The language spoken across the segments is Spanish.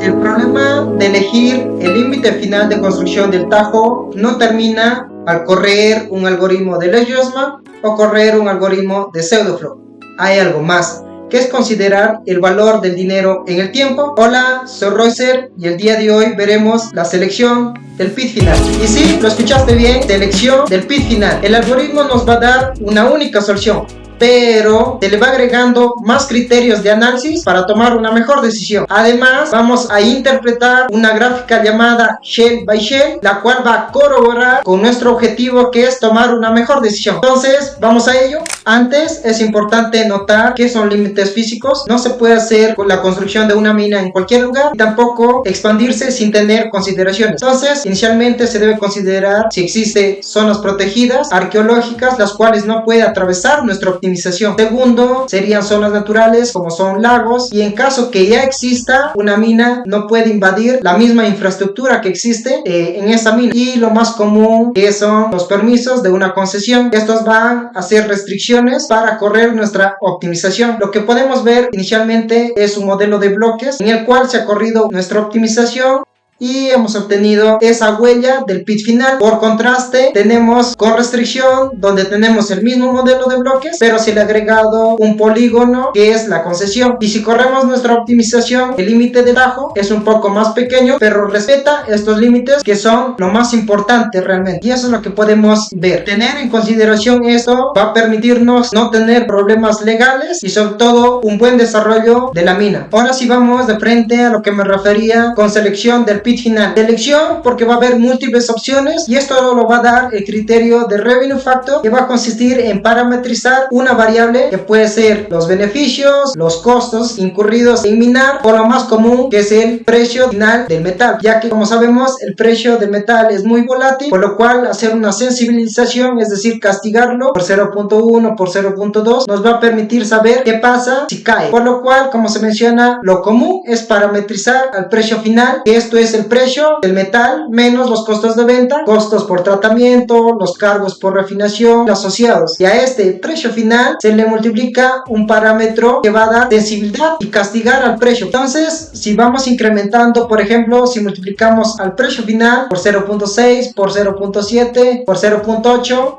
El problema de elegir el límite final de construcción del tajo no termina al correr un algoritmo de Lejeune o correr un algoritmo de Pseudoflow. Hay algo más, que es considerar el valor del dinero en el tiempo. Hola, soy Roycer y el día de hoy veremos la selección del PIT final. Y sí, lo escuchaste bien, selección del PIT final. El algoritmo nos va a dar una única solución, pero se le va agregando más criterios de análisis para tomar una mejor decisión. Además, vamos a interpretar una gráfica llamada Shell by Shell, la cual va a corroborar con nuestro objetivo, que es tomar una mejor decisión. Entonces, vamos a ello. Antes, es importante notar que son límites físicos. No se puede hacer con la construcción de una mina en cualquier lugar, y tampoco expandirse sin tener consideraciones. Entonces, inicialmente se debe considerar si existen zonas protegidas, arqueológicas, las cuales no puede atravesar nuestro optimismo. Segundo, serían zonas naturales como son lagos, y en caso que ya exista una mina, no puede invadir la misma infraestructura que existe en esa mina. Y lo más común, que son los permisos de una concesión. Estos van a ser restricciones para correr nuestra optimización. Lo que podemos ver inicialmente es un modelo de bloques en el cual se ha corrido nuestra optimización y hemos obtenido esa huella del PIT final. Por contraste, tenemos con restricción, donde tenemos el mismo modelo de bloques, pero se le ha agregado un polígono que es la concesión. Y si corremos nuestra optimización, el límite de tajo es un poco más pequeño, pero respeta estos límites que son lo más importante realmente. Y eso es lo que podemos ver. Tener en consideración esto va a permitirnos no tener problemas legales y sobre todo un buen desarrollo de la mina. Ahora sí vamos de frente a lo que me refería con selección del PIT final. Selección porque va a haber múltiples opciones, y esto lo va a dar el criterio de Revenue Factor, que va a consistir en parametrizar una variable que puede ser los beneficios, los costos incurridos en minar, o lo más común, que es el precio final del metal, ya que como sabemos el precio del metal es muy volátil, por lo cual hacer una sensibilización, es decir, castigarlo por 0.1, por 0.2, nos va a permitir saber qué pasa si cae. Por lo cual, como se menciona, lo común es parametrizar al precio final, que esto es el precio del metal menos los costos de venta, costos por tratamiento, los cargos por refinación, asociados, y a este precio final se le multiplica un parámetro que va a dar sensibilidad y castigar al precio. Entonces, si vamos incrementando, por ejemplo, si multiplicamos al precio final por 0.6, por 0.7, por 0.8,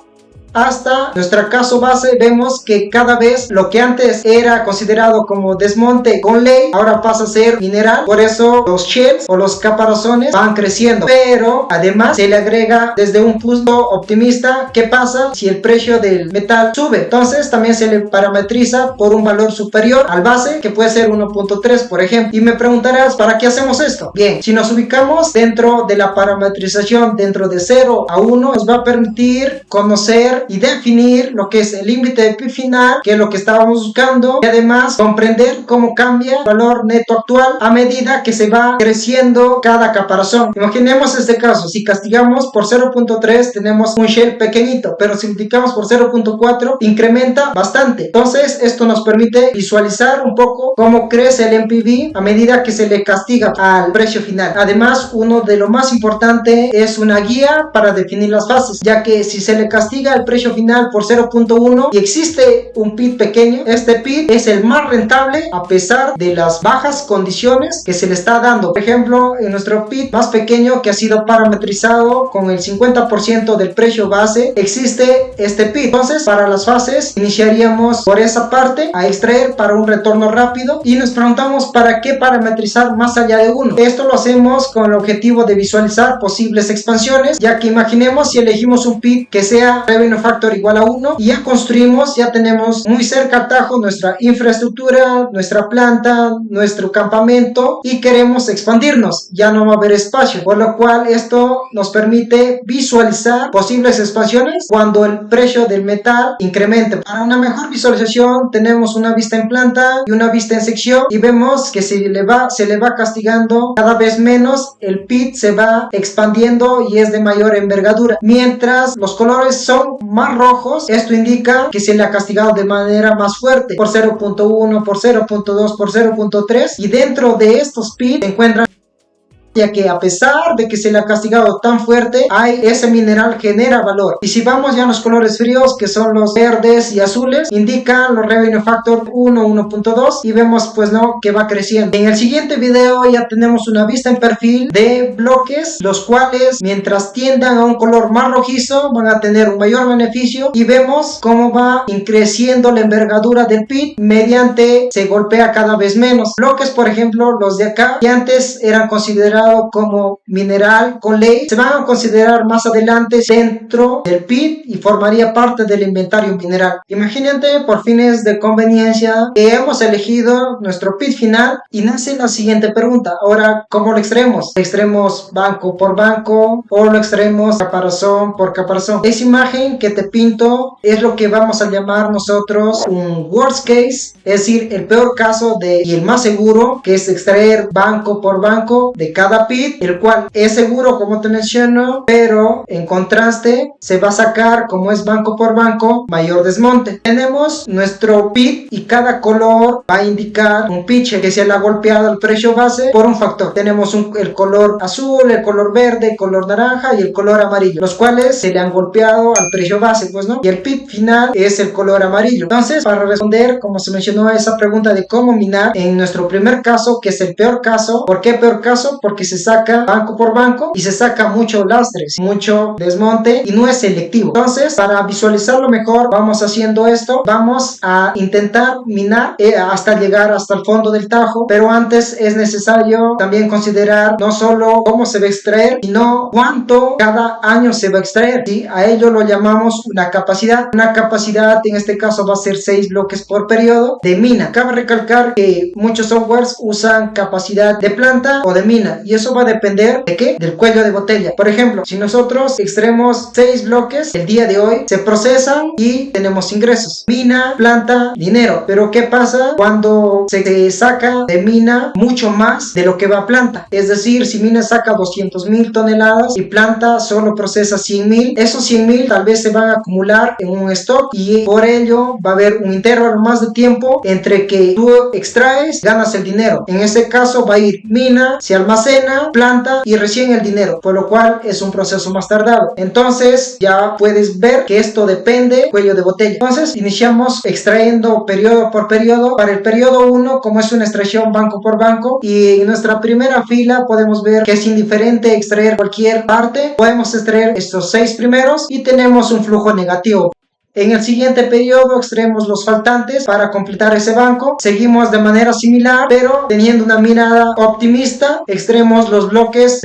hasta nuestro caso base, vemos que cada vez lo que antes era considerado como desmonte con ley, ahora pasa a ser mineral. Por eso los shells o los caparazones van creciendo, pero además se le agrega desde un punto optimista qué pasa si el precio del metal sube. Entonces también se le parametriza por un valor superior al base, que puede ser 1.3 por ejemplo. Y me preguntarás, ¿para qué hacemos esto? Bien, si nos ubicamos dentro de la parametrización dentro de 0 a 1, nos va a permitir conocer y definir lo que es el límite de PIT final, que es lo que estábamos buscando, y además comprender cómo cambia el valor neto actual a medida que se va creciendo cada caparazón. Imaginemos este caso, si castigamos por 0.3 tenemos un shell pequeñito, pero si multiplicamos por 0.4 incrementa bastante. Entonces esto nos permite visualizar un poco cómo crece el NPV a medida que se le castiga al precio final. Además, uno de lo más importante es una guía para definir las fases, ya que si se le castiga el precio final por 0.1 y existe un PIT pequeño, este PIT es el más rentable a pesar de las bajas condiciones que se le está dando. Por ejemplo, en nuestro PIT más pequeño, que ha sido parametrizado con el 50% del precio base, existe este PIT. Entonces, para las fases iniciaríamos por esa parte a extraer para un retorno rápido, y nos preguntamos para qué parametrizar más allá de 1. Esto lo hacemos con el objetivo de visualizar posibles expansiones, ya que imaginemos si elegimos un PIT que sea Revenue Factor igual a 1 y ya construimos, ya tenemos muy cerca al tajo nuestra infraestructura, nuestra planta, nuestro campamento, y queremos expandirnos, ya no va a haber espacio, por lo cual esto nos permite visualizar posibles expansiones cuando el precio del metal incremente. Para una mejor visualización tenemos una vista en planta y una vista en sección, y vemos que se le va castigando cada vez menos, el PIT se va expandiendo y es de mayor envergadura, mientras los colores son más rojos. Esto indica que se le ha castigado de manera más fuerte por 0.1, por 0.2, por 0.3, y dentro de estos PIT se encuentran ya que a pesar de que se le ha castigado tan fuerte, ese mineral genera valor. Y si vamos ya a los colores fríos, que son los verdes y azules, indican los revenue factor 1, 1.2 y vemos pues no que va creciendo. En el siguiente video ya tenemos una vista en perfil de bloques, los cuales mientras tiendan a un color más rojizo van a tener un mayor beneficio, y vemos cómo va creciendo la envergadura del pit mediante se golpea cada vez menos. Bloques, por ejemplo, los de acá, que antes eran considerados como mineral con ley, se van a considerar más adelante dentro del pit y formaría parte del inventario mineral. Imagínate, por fines de conveniencia, que hemos elegido nuestro pit final y nace la siguiente pregunta. Ahora, ¿cómo lo extraemos? ¿Lo extraemos banco por banco o lo extraemos caparazón por caparazón? Esa imagen que te pinto es lo que vamos a llamar nosotros un worst case, es decir, el peor caso y el más seguro, que es extraer banco por banco de cada pit, el cual es seguro como te menciono, pero en contraste se va a sacar, como es banco por banco, mayor desmonte. Tenemos nuestro pit y cada color va a indicar un pitch que se le ha golpeado al precio base por un factor. Tenemos el color azul, el color verde, el color naranja y el color amarillo, los cuales se le han golpeado al precio base, pues no, y el pit final es el color amarillo. Entonces, para responder, como se mencionó, a esa pregunta de cómo minar, en nuestro primer caso, que es el peor caso, ¿por qué peor caso? Porque se saca banco por banco y se saca mucho lastres, mucho desmonte y no es selectivo. Entonces, para visualizarlo mejor, vamos haciendo esto, vamos a intentar minar hasta llegar hasta el fondo del tajo, pero antes es necesario también considerar no solo cómo se va a extraer, sino cuánto cada año se va a extraer, ¿sí? A ello lo llamamos una capacidad. Una capacidad en este caso va a ser 6 bloques por periodo de mina. Cabe recalcar que muchos softwares usan capacidad de planta o de mina, y eso va a depender de qué, del cuello de botella. Por ejemplo, si nosotros extraemos 6 bloques el día de hoy, se procesan y tenemos ingresos, mina, planta, dinero. Pero ¿qué pasa cuando se saca de mina mucho más de lo que va a planta? Es decir, si mina saca 200,000 toneladas y planta solo procesa 100,000, esos 100,000 tal vez se van a acumular en un stock, y por ello va a haber un intervalo más de tiempo entre que tú extraes, ganas el dinero. En ese caso va a ir mina, se almacena, planta y recién el dinero, por lo cual es un proceso más tardado. Entonces ya puedes ver que esto depende cuello de botella. Entonces iniciamos extrayendo periodo por periodo. Para el periodo 1, como es una extracción banco por banco, y en nuestra primera fila podemos ver que es indiferente extraer cualquier parte, podemos extraer estos 6 primeros y tenemos un flujo negativo. En el siguiente periodo extraemos los faltantes para completar ese banco. Seguimos de manera similar, pero teniendo una mirada optimista. Extraemos los bloques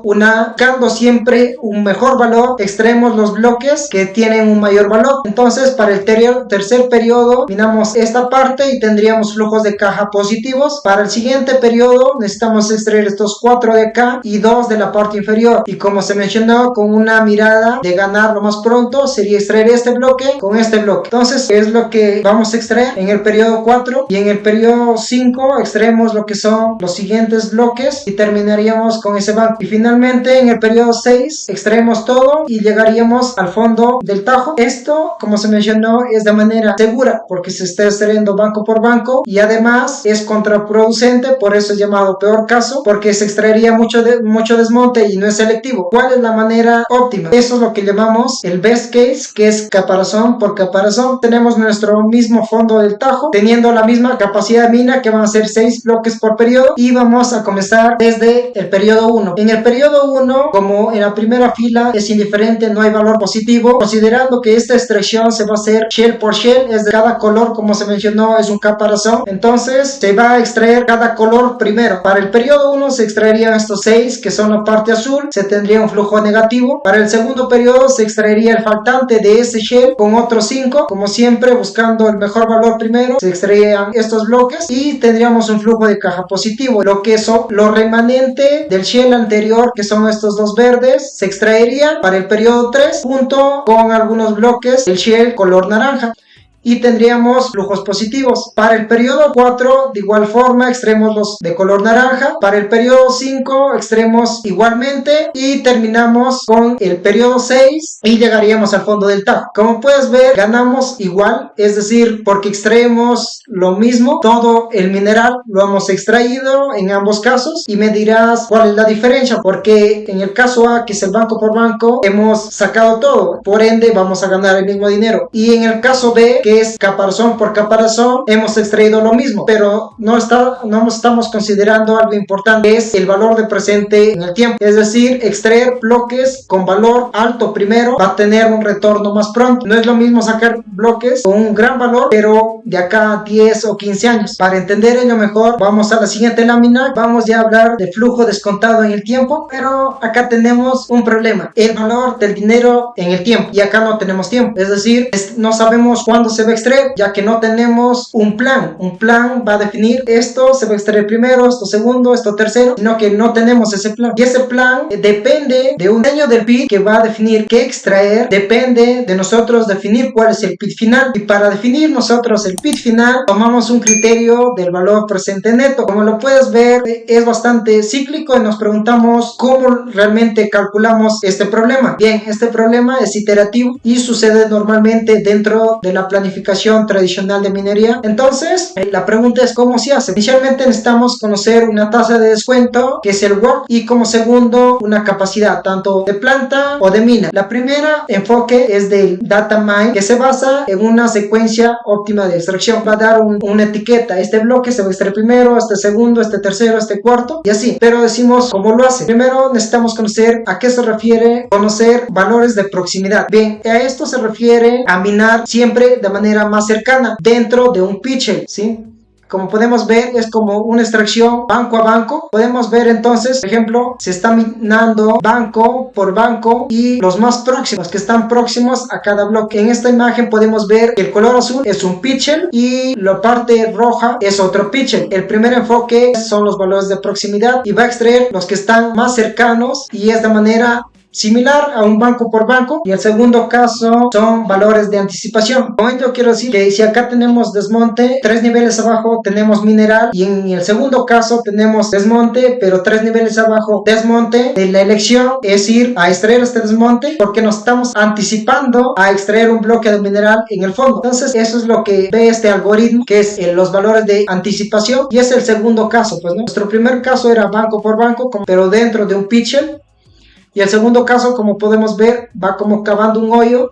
buscando siempre un mejor valor. Extraemos los bloques que tienen un mayor valor. Entonces, para el tercer periodo minamos esta parte y tendríamos flujos de caja positivos. Para el siguiente periodo necesitamos extraer estos 4 de acá y 2 de la parte inferior. Y como se mencionó, con una mirada de ganar lo más pronto, sería extraer este bloque con este bloque. Entonces es lo que vamos a extraer en el periodo 4, y en el periodo 5 extraemos lo que son los siguientes bloques y terminaríamos con ese banco. Y finalmente en el periodo 6 extraemos todo y llegaríamos al fondo del tajo. Esto, como se mencionó, es de manera segura porque se está extrayendo banco por banco, y además es contraproducente, por eso es llamado peor caso, porque se extraería mucho desmonte y no es selectivo. ¿Cuál es la manera óptima? Eso es lo que llamamos el best case, que es caparazón por caparazón. Tenemos nuestro mismo fondo del tajo, teniendo la misma capacidad de mina, que van a ser 6 bloques por periodo, y vamos a comenzar desde el periodo 1. En el periodo 1, como en la primera fila es indiferente, no hay valor positivo, considerando que esta extracción se va a hacer shell por shell, es de cada color, como se mencionó, es un caparazón. Entonces se va a extraer cada color primero. Para el periodo 1 se extraerían estos 6, que son la parte azul, se tendría un flujo negativo. Para el segundo periodo se extraería el faltante de ese shell con otros 5, como siempre buscando el mejor valor primero. Se extraerían estos bloques y tendríamos un flujo de caja positivo. Lo que son los remanentes del shell anterior, que son estos 2 verdes, se extraerían para el periodo 3 junto con algunos bloques del shell color naranja. y tendríamos flujos positivos. Para el periodo 4, de igual forma, extraemos los de color naranja. Para el periodo 5, extraemos igualmente y terminamos con el periodo 6 y llegaríamos al fondo del Tajo. Como puedes ver, ganamos igual, es decir, porque extraemos lo mismo, todo el mineral lo hemos extraído en ambos casos, y me dirás cuál es la diferencia, porque en el caso A, que es el banco por banco, hemos sacado todo, por ende vamos a ganar el mismo dinero, y en el caso B, que es caparazón por caparazón, hemos extraído lo mismo, pero no estamos considerando algo importante, que es el valor de presente en el tiempo, es decir, extraer bloques con valor alto primero va a tener un retorno más pronto. No es lo mismo sacar bloques con un gran valor, pero de acá a 10 o 15 años. Para entender ello mejor, vamos a la siguiente lámina. Vamos ya a hablar de flujo descontado en el tiempo, pero acá tenemos un problema: el valor del dinero en el tiempo, y acá no tenemos tiempo, es decir, no sabemos cuándo se va a extraer, ya que no tenemos un plan. Un plan va a definir esto se va a extraer primero, esto segundo, esto tercero, sino que no tenemos ese plan, y ese plan depende de un año del PIB que va a definir qué extraer. Depende de nosotros definir cuál es el PIB final, y para definir nosotros el PIB final tomamos un criterio del valor presente neto. Como lo puedes ver, es bastante cíclico y nos preguntamos cómo realmente calculamos este problema. Bien, este problema es iterativo y sucede normalmente dentro de la planificación tradicional de minería. Entonces, la pregunta es cómo se hace. Inicialmente necesitamos conocer una tasa de descuento, que es el WACC, y como segundo una capacidad, tanto de planta o de mina. La primera enfoque es del data mine, que se basa en una secuencia óptima de extracción. Va a dar una etiqueta: este bloque se va a extraer primero, este segundo, este tercero, este cuarto, y así. Pero decimos cómo lo hace. Primero necesitamos conocer a qué se refiere conocer valores de proximidad. Bien, a esto se refiere a minar siempre de manera más cercana dentro de un pitcher, ¿sí? Como podemos ver, es como una extracción banco a banco. Podemos ver entonces, por ejemplo, se está minando banco por banco y los más próximos, que están próximos a cada bloque. En esta imagen podemos ver que el color azul es un pitcher y la parte roja es otro pitcher. El primer enfoque son los valores de proximidad y va a extraer los que están más cercanos, y es de manera similar a un banco por banco, y el segundo caso son valores de anticipación. Con esto quiero decir que si acá tenemos desmonte, 3 niveles abajo tenemos mineral, y en el segundo caso tenemos desmonte, pero 3 niveles abajo desmonte, de la elección es ir a extraer este desmonte porque nos estamos anticipando a extraer un bloque de mineral en el fondo. Entonces eso es lo que ve este algoritmo, que es los valores de anticipación, y es el segundo caso. Pues, ¿no? Nuestro primer caso era banco por banco, pero dentro de un pitcher. Y el segundo caso, como podemos ver, va como cavando un hoyo.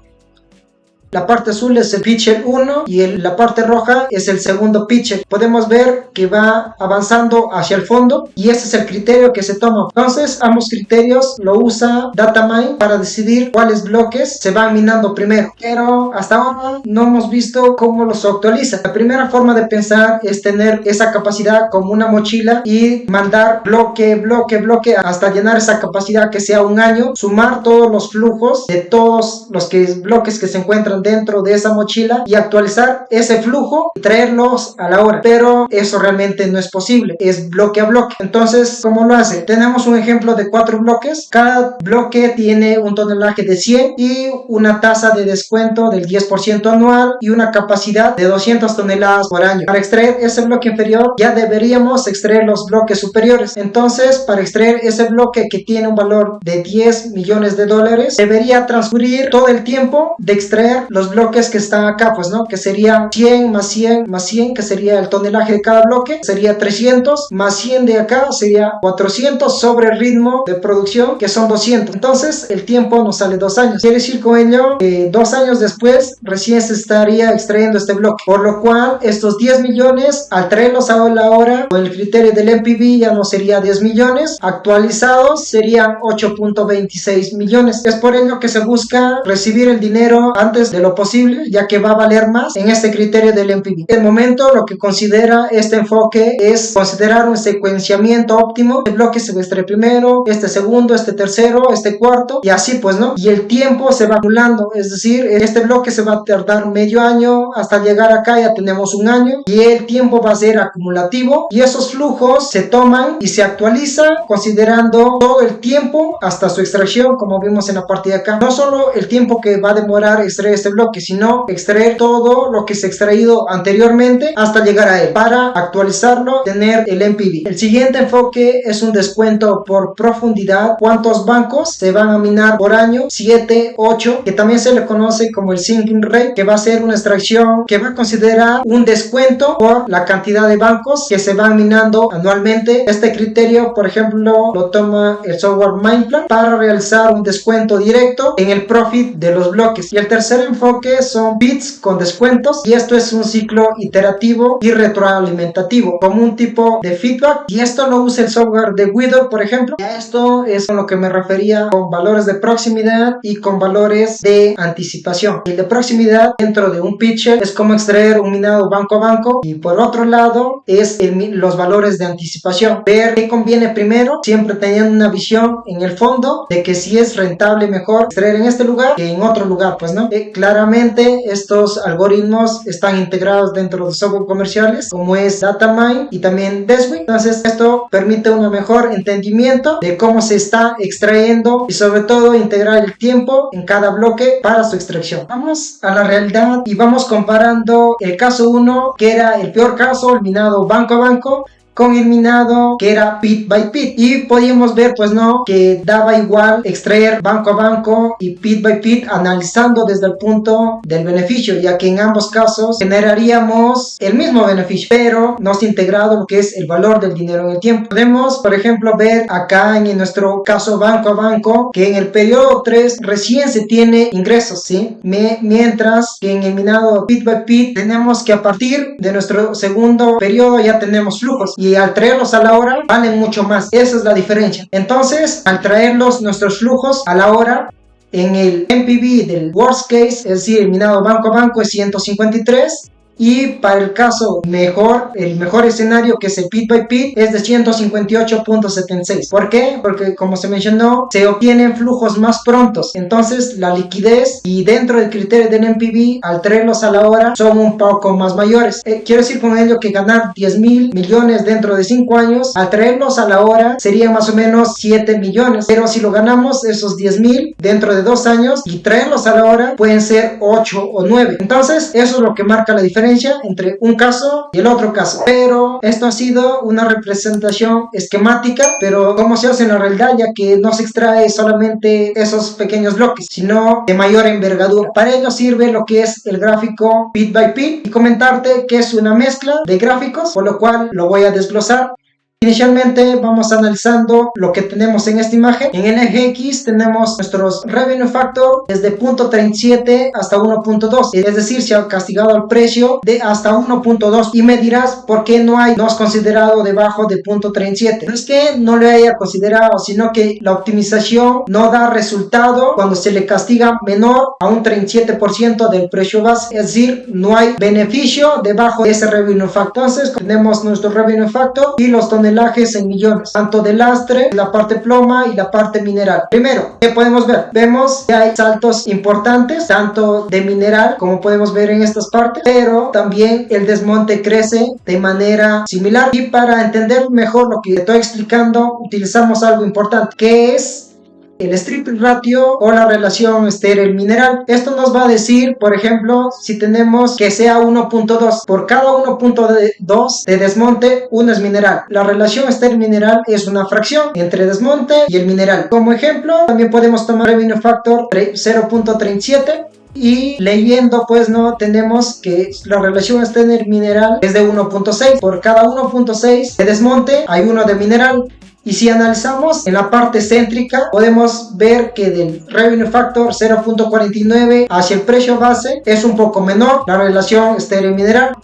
La parte azul es el pitcher 1 y la parte roja es el segundo pitcher. Podemos ver que va avanzando hacia el fondo, y ese es el criterio que se toma. Entonces, ambos criterios lo usa Datamine para decidir cuáles bloques se van minando primero. Pero hasta ahora no hemos visto cómo los actualiza. La primera forma de pensar es tener esa capacidad como una mochila y mandar bloque, bloque, bloque hasta llenar esa capacidad, que sea un año. Sumar todos los flujos de todos los bloques que se encuentran dentro de esa mochila y actualizar ese flujo y traerlos a la hora, pero eso realmente no es posible, es bloque a bloque. Entonces, ¿cómo lo hace? Tenemos un ejemplo de 4 bloques, cada bloque tiene un tonelaje de 100 y una tasa de descuento del 10% anual y una capacidad de 200 toneladas por año. Para extraer ese bloque inferior ya deberíamos extraer los bloques superiores. Entonces, para extraer ese bloque que tiene un valor de 10 millones de dólares, debería transcurrir todo el tiempo de extraer los bloques que están acá, pues, ¿no? Que serían 100 más 100 más 100, que sería el tonelaje de cada bloque, sería 300, más 100 de acá sería 400 sobre el ritmo de producción, que son 200. Entonces el tiempo nos sale 2 años. Quiere decir con ello que 2 años después recién se estaría extrayendo este bloque, por lo cual estos 10 millones al traerlos a la hora con el criterio del NPV ya no sería 10 millones, actualizados serían 8.26 millones. Es por ello que se busca recibir el dinero antes de lo posible, ya que va a valer más en este criterio del NPV. En el momento, lo que considera este enfoque es considerar un secuenciamiento óptimo. El bloque se va a extraer primero, este segundo, este tercero, este cuarto, y así, pues, ¿no? Y el tiempo se va acumulando, es decir, este bloque se va a tardar medio año, hasta llegar acá ya tenemos un año, y el tiempo va a ser acumulativo, y esos flujos se toman y se actualizan considerando todo el tiempo hasta su extracción, como vimos en la parte de acá. No solo el tiempo que va a demorar extraer este bloque, sino extraer todo lo que se ha extraído anteriormente hasta llegar a él para actualizarlo, tener el NPV. El siguiente enfoque es un descuento por profundidad. ¿Cuántos bancos se van a minar por año? 7, 8, que también se le conoce como el sinking rate, que va a ser una extracción que va a considerar un descuento por la cantidad de bancos que se van minando anualmente. Este criterio, por ejemplo, lo toma el software Mineplan para realizar un descuento directo en el profit de los bloques. Y el tercer enfoque son bits con descuentos, y esto es un ciclo iterativo y retroalimentativo como un tipo de feedback, y esto lo usa el software de Guido, por ejemplo. Y a esto es con lo que me refería con valores de proximidad y con valores de anticipación. El de proximidad dentro de un pitcher es como extraer un minado banco a banco, y por otro lado es los valores de anticipación, ver qué conviene primero, siempre teniendo una visión en el fondo de que si es rentable mejor extraer en este lugar que en otro lugar, pues no. Claramente estos algoritmos están integrados dentro de software comerciales como es Datamine y también Deswik. Entonces esto permite un mejor entendimiento de cómo se está extrayendo y sobre todo integrar el tiempo en cada bloque para su extracción. Vamos a la realidad y vamos comparando el caso 1, que era el peor caso, el minado banco a banco, con el minado que era pit by pit, y podíamos ver pues no que daba igual extraer banco a banco y pit by pit analizando desde el punto del beneficio, ya que en ambos casos generaríamos el mismo beneficio pero no se ha integrado lo que es el valor del dinero en el tiempo. Podemos por ejemplo ver acá en nuestro caso banco a banco que en el periodo 3 recién se tiene ingresos, ¿sí? Mientras que en el minado pit by pit tenemos que a partir de nuestro segundo periodo ya tenemos flujos, y al traerlos a la hora valen mucho más. Esa es la diferencia. Entonces, al traerlos nuestros flujos a la hora, en el NPV del worst case, es decir, el minado banco a banco es 153, y para el caso mejor, el mejor escenario que es el pit by pit es de 158.76. ¿Por qué? Porque como se mencionó, se obtienen flujos más prontos, entonces la liquidez y dentro del criterio del NPV al traerlos a la hora son un poco más mayores. Quiero decir con ello que ganar 10.000 millones dentro de 5 años al traerlos a la hora sería más o menos 7 millones, pero si lo ganamos esos 10.000 dentro de 2 años y traerlos a la hora pueden ser 8 o 9. Entonces eso es lo que marca la diferencia entre un caso y el otro caso. Pero esto ha sido una representación esquemática, pero cómo se hace en la realidad, ya que no se extrae solamente esos pequeños bloques, sino de mayor envergadura. Para ello sirve lo que es el gráfico bit by bit, y comentarte que es una mezcla de gráficos, por lo cual lo voy a desglosar. Inicialmente vamos analizando lo que tenemos en esta imagen. En el eje X tenemos nuestros revenue factor desde 0.37 hasta 1.2, es decir, se ha castigado el precio de hasta 1.2, y me dirás por qué no es considerado debajo de 0.37. No es que no lo haya considerado, sino que la optimización no da resultado cuando se le castiga menor a un 37% del precio base, es decir, no hay beneficio debajo de ese revenue factor. Entonces tenemos nuestro revenue factor y los tonelajes en millones, tanto de lastre, la parte ploma y la parte mineral. Primero, ¿qué podemos ver? Vemos que hay saltos importantes, tanto de mineral como podemos ver en estas partes, pero también el desmonte crece de manera similar. Y para entender mejor lo que estoy explicando, utilizamos algo importante, que es el strip ratio o la relación estéril-mineral. Esto nos va a decir, por ejemplo, si tenemos que sea 1.2, por cada 1.2 de desmonte, uno es mineral. La relación estéril-mineral es una fracción entre desmonte y el mineral. Como ejemplo, también podemos tomar revenue factor 0.37. Y leyendo pues no tenemos que la relación estéril-mineral es de 1.6. Por cada 1.6 de desmonte hay uno de mineral. Y si analizamos en la parte céntrica, podemos ver que del revenue factor 0.49 hacia el precio base es un poco menor la relación estéril-mineral.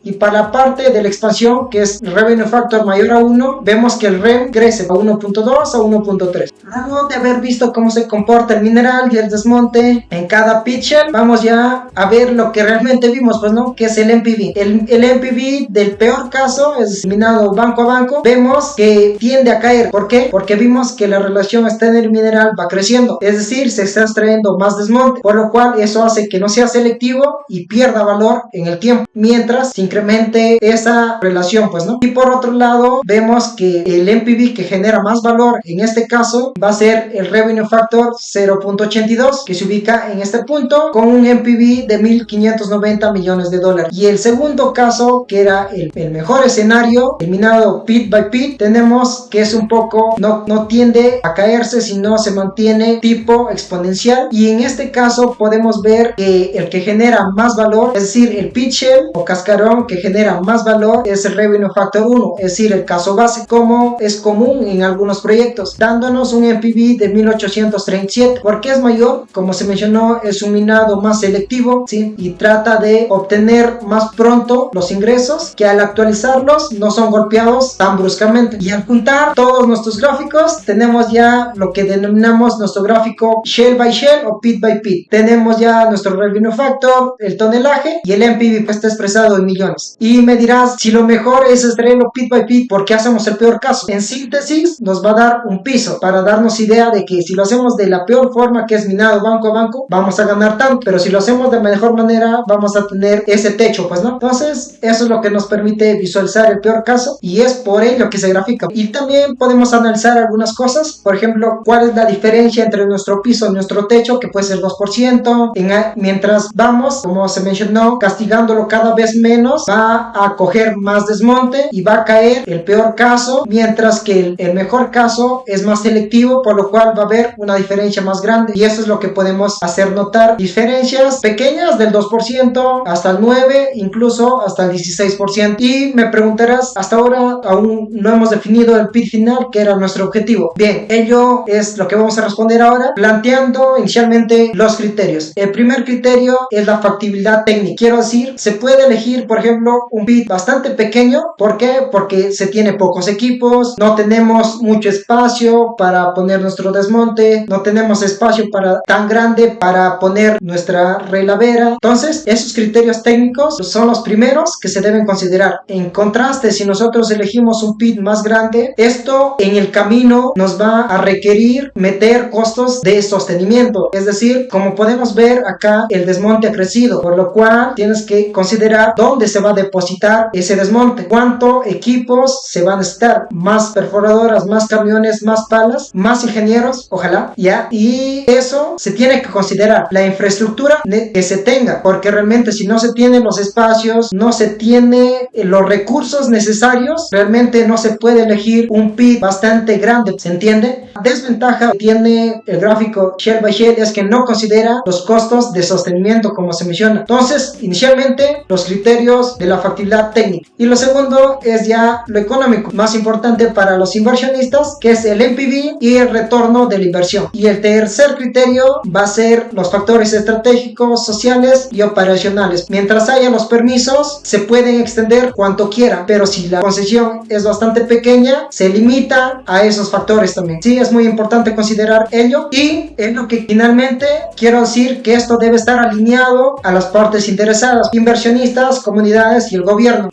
Y para la parte de la expansión, que es revenue factor mayor a 1, vemos que el REM crece a 1.2 a 1.3. Luego de haber visto cómo se comporta el mineral y el desmonte en cada pitcher, vamos ya a ver lo que realmente vimos, pues no, que es el NPV. El NPV del peor caso, es minado banco a banco, vemos que tiende a caer. ¿Por qué? Porque vimos que la relación está en el mineral va creciendo, es decir, se está extrayendo más desmonte, por lo cual eso hace que no sea selectivo y pierda valor en el tiempo, mientras se incremente esa relación, pues, ¿no? Y por otro lado, vemos que el NPV que genera más valor en este caso va a ser el Revenue Factor 0.82, que se ubica en este punto con un NPV de 1.590 millones de dólares. Y el segundo caso, que era el mejor escenario, eliminado pit by pit, tenemos que es un poco, no tiende a caerse, sino se mantiene tipo exponencial. Y en este caso podemos ver que el que genera más valor, es decir, el pit shell o cascarón que genera más valor, es el Revenue Factor 1, es decir, el caso base, como es común en algunos proyectos, dándonos un NPV de 1837. ¿Por qué es mayor? Como se mencionó, es un minado más selectivo, ¿sí? Y trata de obtener más pronto los ingresos, que al actualizarlos no son golpeados tan bruscamente. Y al juntar todos nuestros gráficos, tenemos ya lo que denominamos nuestro gráfico shell by shell o pit by pit. Tenemos ya nuestro Revenue Factor, el tonelaje, y el NPV pues está expresado en millones. Y me dirás, si lo mejor es extraerlo pit by pit, ¿por qué hacemos el peor caso? En síntesis, nos va a dar un piso para darnos idea de que si lo hacemos de la peor forma, que es minado banco a banco, vamos a ganar tanto, pero si lo hacemos de mejor manera, vamos a tener ese techo, pues, ¿no? Entonces, eso es lo que nos permite visualizar el peor caso, y es por ello que se grafica. Y también podemos analizar algunas cosas, por ejemplo, cuál es la diferencia entre nuestro piso y nuestro techo, que puede ser 2%, mientras vamos, como se mencionó, castigándolo cada vez menos, va a coger más desmonte y va a caer el peor caso, mientras que el mejor caso es más selectivo, por lo cual va a haber una diferencia más grande. Y eso es lo que podemos hacer notar, diferencias pequeñas del 2% hasta el 9%, incluso hasta el 16%. Y me preguntarás, hasta ahora aún no hemos definido el pit final, que era nuestro objetivo. Bien, ello es lo que vamos a responder ahora, planteando inicialmente los criterios. El primer criterio es la factibilidad técnica. Quiero decir, se puede elegir, por ejemplo, un pit bastante pequeño. ¿Por qué? Porque se tiene pocos equipos, no tenemos mucho espacio para poner nuestro desmonte, no tenemos espacio tan grande para poner nuestra relavera. Entonces, esos criterios técnicos son los primeros que se deben considerar. En contraste, si nosotros elegimos un pit más grande, esto en el camino nos va a requerir meter costos de sostenimiento. Es decir, como podemos ver acá, el desmonte ha crecido, por lo cual tienes que considerar dónde se va a depositar ese desmonte, cuánto equipos se van a necesitar, más perforadoras, más camiones, más palas, más ingenieros, ojalá, ya. Y eso se tiene que considerar, la infraestructura que se tenga, porque realmente si no se tienen los espacios, no se tiene los recursos necesarios, realmente no se puede elegir un pit bastante grande, ¿se entiende? La desventaja que tiene el gráfico shell by shell es que no considera los costos de sostenimiento, como se menciona. Entonces, inicialmente, los criterios de la factibilidad técnica. Y lo segundo es ya lo económico, más importante para los inversionistas, que es el NPV y el retorno de la inversión. Y el tercer criterio va a ser los factores estratégicos, sociales y operacionales. Mientras haya los permisos, se pueden extender cuanto quieran, pero si la concesión es bastante pequeña, se limita a esos factores también. Sí, es muy importante considerar ello, y es lo que finalmente quiero decir, que esto debe estar alineado a las partes interesadas, inversionistas, comunidades y el gobierno.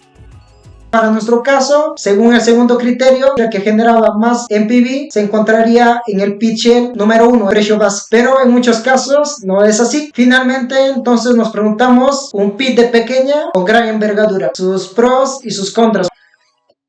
Para nuestro caso, según el segundo criterio, el que generaba más NPV se encontraría en el pit shell número 1, precio base. Pero en muchos casos no es así. Finalmente, entonces nos preguntamos, ¿un pit de pequeña o gran envergadura? Sus pros y sus contras.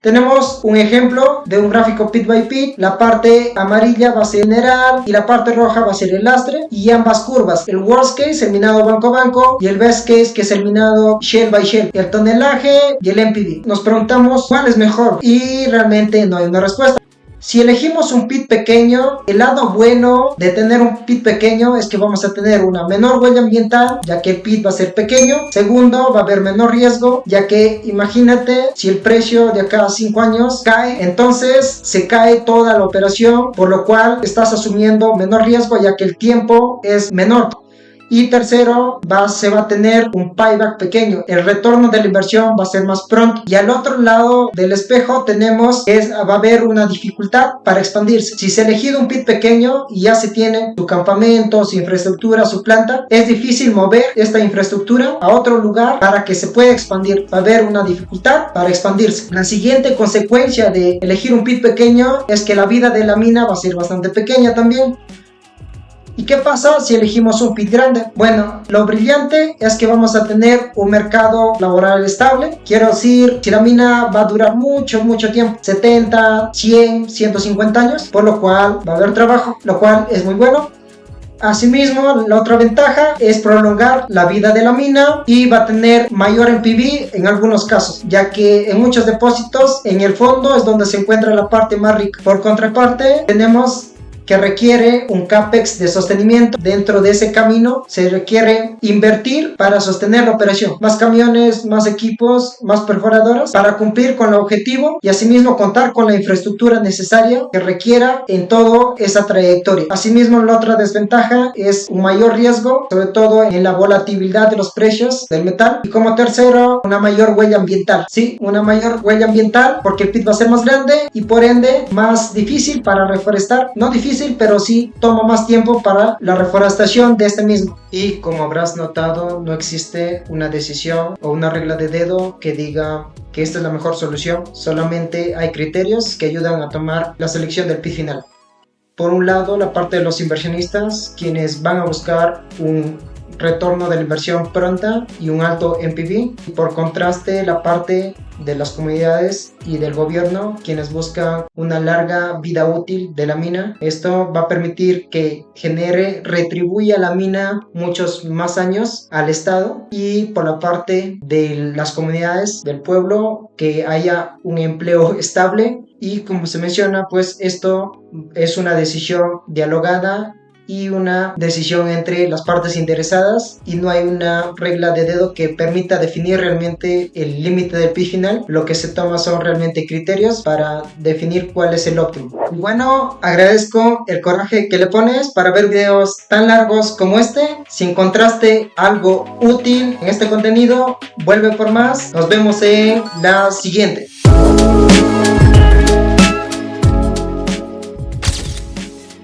Tenemos un ejemplo de un gráfico pit by pit. La parte amarilla va a ser general y la parte roja va a ser el lastre, y ambas curvas, el worst case, el minado banco a banco, y el best case, que es el minado shell by shell, el tonelaje y el NPV. Nos preguntamos cuál es mejor, y realmente no hay una respuesta. Si elegimos un pit pequeño, el lado bueno de tener un pit pequeño es que vamos a tener una menor huella ambiental, ya que el pit va a ser pequeño. Segundo, va a haber menor riesgo, ya que imagínate si el precio de acá a 5 años cae, entonces se cae toda la operación, por lo cual estás asumiendo menor riesgo, ya que el tiempo es menor. Y tercero, se va a tener un payback pequeño, el retorno de la inversión va a ser más pronto. Y al otro lado del espejo tenemos que va a haber una dificultad para expandirse. Si se ha elegido un pit pequeño y ya se tiene su campamento, su infraestructura, su planta, es difícil mover esta infraestructura a otro lugar para que se pueda expandir. Va a haber una dificultad para expandirse. La siguiente consecuencia de elegir un pit pequeño es que la vida de la mina va a ser bastante pequeña también. ¿Y qué pasa si elegimos un pit grande? Bueno, lo brillante es que vamos a tener un mercado laboral estable. Quiero decir, si la mina va a durar mucho tiempo, 70, 100, 150 años, por lo cual va a haber trabajo, lo cual es muy bueno. Asimismo, la otra ventaja es prolongar la vida de la mina y va a tener mayor NPV en algunos casos, ya que en muchos depósitos en el fondo es donde se encuentra la parte más rica. Por contraparte, tenemos que requiere un CAPEX de sostenimiento. Dentro de ese camino se requiere invertir para sostener la operación, más camiones, más equipos, más perforadoras para cumplir con el objetivo y asimismo contar con la infraestructura necesaria que requiera en toda esa trayectoria. Asimismo, la otra desventaja es un mayor riesgo, sobre todo en la volatilidad de los precios del metal, y como tercero, una mayor huella ambiental. Sí, una mayor huella ambiental porque el pit va a ser más grande y por ende más difícil para reforestar. No difícil, pero sí toma más tiempo para la reforestación de este mismo. Y como habrás notado, no existe una decisión o una regla de dedo que diga que esta es la mejor solución. Solamente hay criterios que ayudan a tomar la selección del pit final. Por un lado, la parte de los inversionistas, quienes van a buscar un retorno de la inversión pronta y un alto NPV. Y por contraste, la parte de las comunidades y del gobierno, quienes buscan una larga vida útil de la mina. Esto va a permitir que retribuya la mina muchos más años al Estado, y por la parte de las comunidades del pueblo, que haya un empleo estable. Y como se menciona, pues esto es una decisión dialogada y una decisión entre las partes interesadas, y no hay una regla de dedo que permita definir realmente el límite del pit final. Lo que se toma son realmente criterios para definir cuál es el óptimo. Y bueno, agradezco el coraje que le pones para ver videos tan largos como este. Si encontraste algo útil en este contenido, vuelve por más. Nos vemos en la siguiente.